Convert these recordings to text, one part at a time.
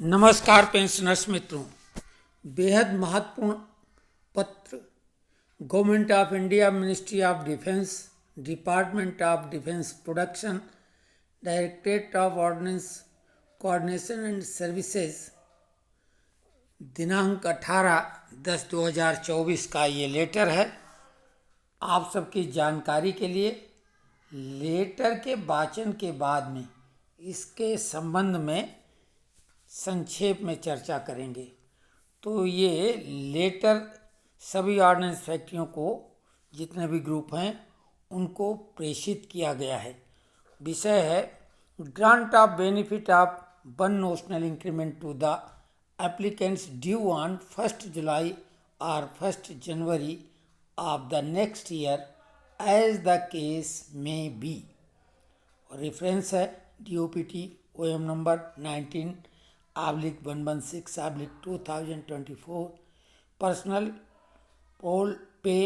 नमस्कार पेंशनर्स मित्रों, बेहद महत्वपूर्ण पत्र government of India, ministry of defence, department of defence production, directorate of ordnance coordination and services, दिनांक 18/10/2024 का ये लेटर है। आप सबकी जानकारी के लिए लेटर के वाचन के बाद में इसके संबंध में संक्षेप में चर्चा करेंगे। तो ये लेटर सभी ऑर्डिनेंस फैक्ट्रियों को, जितने भी ग्रुप हैं, उनको प्रेषित किया गया है। विषय है grant of benefit of 1 notional increment to the applicants due on 1 July और 1 January of the next year as the case may be. Reference है DOPT OM number 19/116/2024, personal pol pay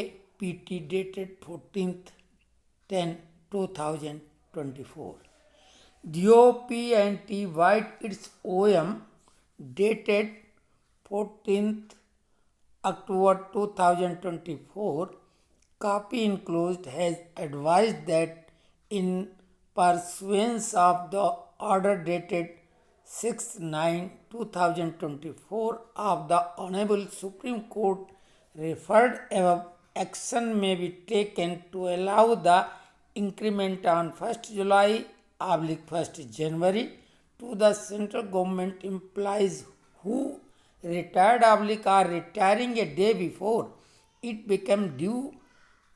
PT dated 14/10/2024. DOPT White its OM dated 14th October 2024, copy enclosed, has advised that in pursuance of the order dated 6/9/2024 of the Honorable Supreme Court, referred above, action may be taken to allow the increment on 1 July/1 January to the central government employees who retired/are retiring a day before it became due,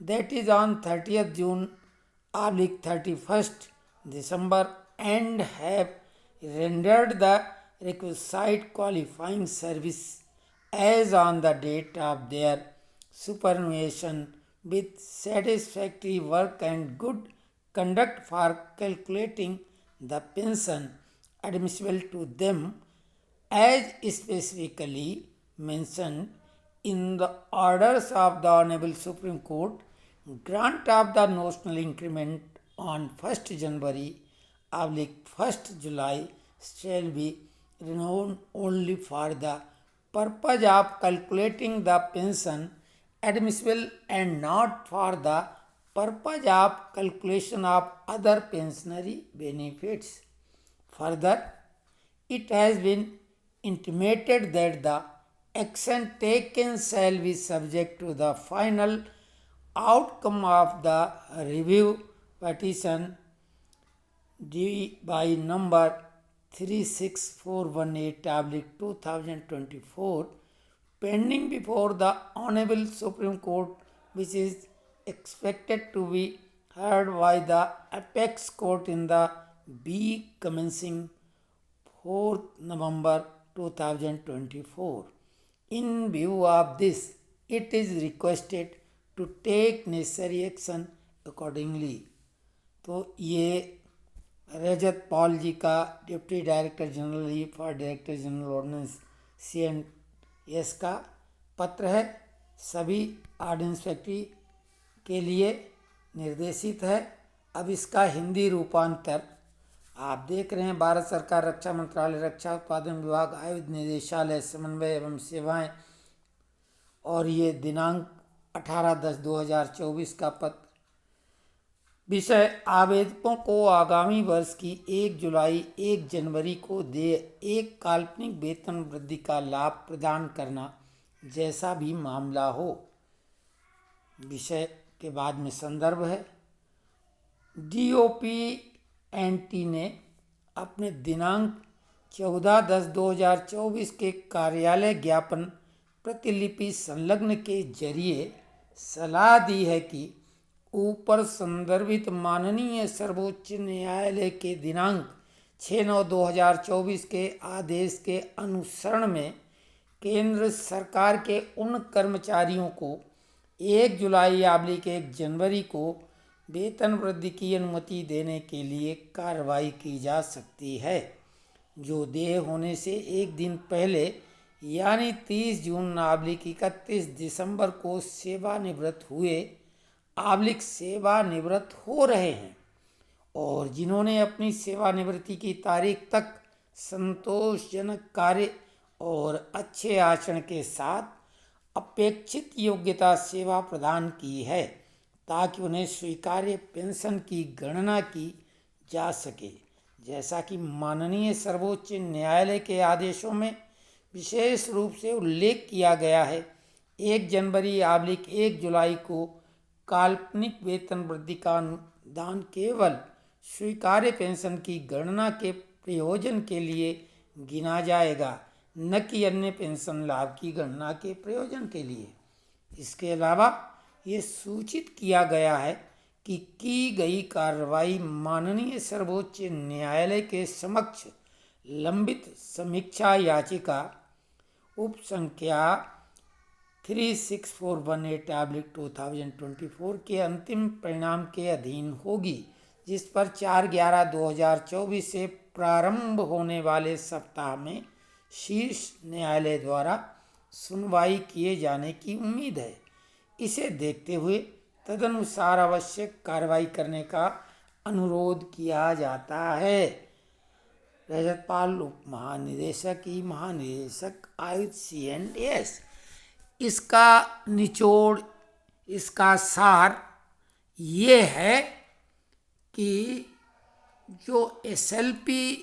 that is on 30th June/31st December, and have rendered the requisite qualifying service as on the date of their superannuation with satisfactory work and good conduct for calculating the pension admissible to them as specifically mentioned in the orders of the Honorable Supreme Court. Grant of the notional increment on 1st January/1st July shall be renewed only for the purpose of calculating the pension admissible and not for the purpose of calculation of other pensionary benefits. Further, it has been intimated that the action taken shall be subject to the final outcome of the review petition D by number 36418/2024 pending before the Honorable Supreme Court, which is expected to be heard by the Apex Court in the B commencing 4th November 2024. In view of this, it is requested to take necessary action accordingly. तो ये रजत पॉल जी का, deputy director general for director general ordnance CNS का पत्र है। सभी ordnance factory के लिए निर्देशित है। अब इसका हिंदी रूपांतर आप देख रहे हैं। भारत सरकार रक्षा मंत्रालय, रक्षा उत्पादन विभाग, आयुध निदेशालय, समन्वय एवं सेवाएं, और ये दिनांक 18/10/2024 का पत्र। विषय आवेदकों को आगामी वर्ष की 1 जुलाई-1 जनवरी को देय एक काल्पनिक वेतन वृद्धि का लाभ प्रदान करना, जैसा भी मामला हो। विषय के बाद में संदर्भ है। DOPT ने अपने दिनांक 14/10/2024 के कार्यालय ज्ञापन प्रतिलिपि संलग्न के जरिए सलाह दी है कि ऊपर संदर्भित माननीय सर्वोच्च न्यायालय के दिनांक 6/9/2024 के आदेश के अनुसरण में केंद्र सरकार के उन कर्मचारियों को 1 जुलाई/1 जनवरी को वेतन वृद्धि की अनुमति देने के लिए कार्रवाई की जा सकती है, जो देय होने से एक दिन पहले यानी 30 जून/31 दिसंबर को सेवानिवृत्त हुए सेवानिवृत्त हो रहे हैं, और जिन्होंने अपनी सेवानिवृत्ति की तारीख तक संतोषजनक कार्य और अच्छे आचरण के साथ अपेक्षित योग्यता सेवा प्रदान की है ताकि उन्हें स्वीकार्य पेंशन की गणना की जा सके। जैसा कि माननीय सर्वोच्च न्यायालय के आदेशों में विशेष रूप से उल्लेख किया गया है, 1 जनवरी/1 जुलाई को काल्पनिक वेतन वृद्धि का अनुदान केवल स्वीकार्य पेंशन की गणना के प्रयोजन के लिए गिना जाएगा, न कि अन्य पेंशन लाभ की गणना के प्रयोजन के लिए। इसके अलावा ये सूचित किया गया है कि की गई कार्रवाई माननीय सर्वोच्च न्यायालय के समक्ष लंबित समीक्षा याचिका उप संख्या 36418/2024 के अंतिम परिणाम के अधीन होगी, जिस पर 4/11/2024 से प्रारंभ होने वाले सप्ताह में शीर्ष न्यायालय द्वारा सुनवाई किए जाने की उम्मीद है। इसे देखते हुए तदनुसार आवश्यक कार्रवाई करने का अनुरोध किया जाता है। रजतपाल उप महानिदेशक ई महानिदेशक आयुक्त C&S। इसका निचोड़, इसका सार ये है कि जो SLP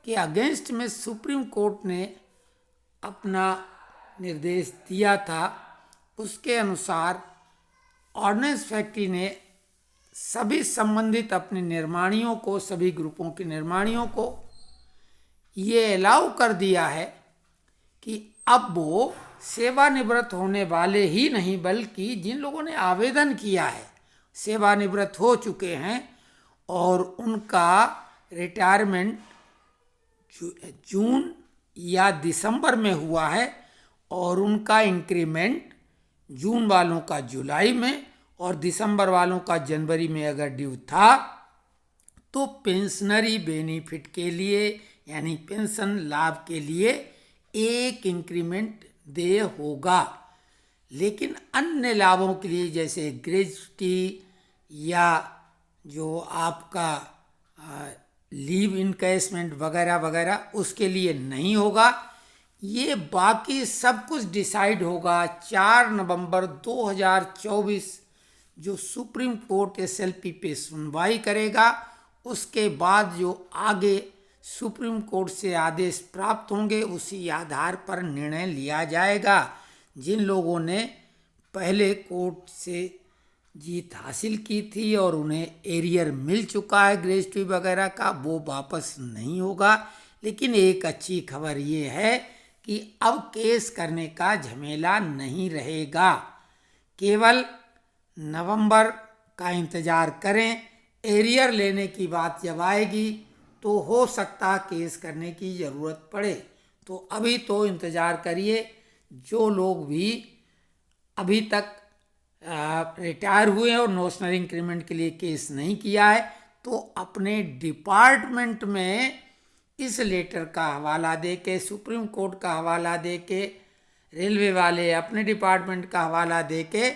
के अगेंस्ट में सुप्रीम कोर्ट ने अपना निर्देश दिया था, उसके अनुसार ऑर्डिनेंस फैक्ट्री ने सभी संबंधित अपने निर्माणियों को, सभी ग्रुपों के निर्माणियों को ये अलाउ कर दिया है कि अब वो सेवानिवृत्त होने वाले ही नहीं, बल्कि जिन लोगों ने आवेदन किया है, सेवानिवृत्त हो चुके हैं और उनका रिटायरमेंट जून या दिसंबर में हुआ है और उनका इंक्रीमेंट जून वालों का जुलाई में और दिसंबर वालों का जनवरी में अगर ड्यू था, तो पेंशनरी बेनिफिट के लिए यानी पेंशन लाभ के लिए एक इंक्रीमेंट देय होगा। लेकिन अन्य लाभों के लिए जैसे ग्रेजुटी या जो आपका लीव इनकैशमेंट वगैरह वगैरह, उसके लिए नहीं होगा। ये बाकी सब कुछ डिसाइड होगा 4 नवंबर 2024 जो सुप्रीम कोर्ट SLP पे सुनवाई करेगा। उसके बाद जो आगे सुप्रीम कोर्ट से आदेश प्राप्त होंगे उसी आधार पर निर्णय लिया जाएगा। जिन लोगों ने पहले कोर्ट से जीत हासिल की थी और उन्हें एरियर मिल चुका है ग्रेजुटी वगैरह का, वो वापस नहीं होगा। लेकिन एक अच्छी खबर ये है कि अब केस करने का झमेला नहीं रहेगा, केवल नवंबर का इंतज़ार करें। एरियर लेने की बात जब आएगी तो हो सकता केस करने की ज़रूरत पड़े, तो अभी तो इंतज़ार करिए। जो लोग भी अभी तक रिटायर हुए हैं और नोशनल इंक्रीमेंट के लिए केस नहीं किया है, तो अपने डिपार्टमेंट में इस लेटर का हवाला दे के, सुप्रीम कोर्ट का हवाला दे के, रेलवे वाले अपने डिपार्टमेंट का हवाला दे के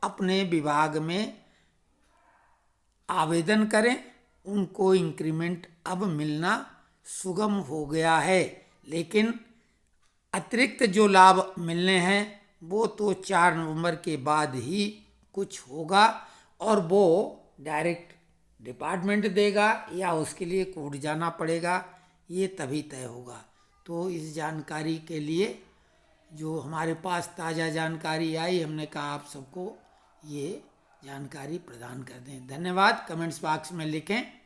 अपने विभाग में आवेदन करें। उनको इंक्रीमेंट अब मिलना सुगम हो गया है। लेकिन अतिरिक्त जो लाभ मिलने हैं वो तो 4 नवंबर के बाद ही कुछ होगा और वो डायरेक्ट डिपार्टमेंट देगा या उसके लिए कोर्ट जाना पड़ेगा, ये तभी तय होगा। तो इस जानकारी के लिए जो हमारे पास ताज़ा जानकारी आई, हमने कहा आप सबको ये जानकारी प्रदान कर दें। धन्यवाद। कमेंट्स बॉक्स में लिखें।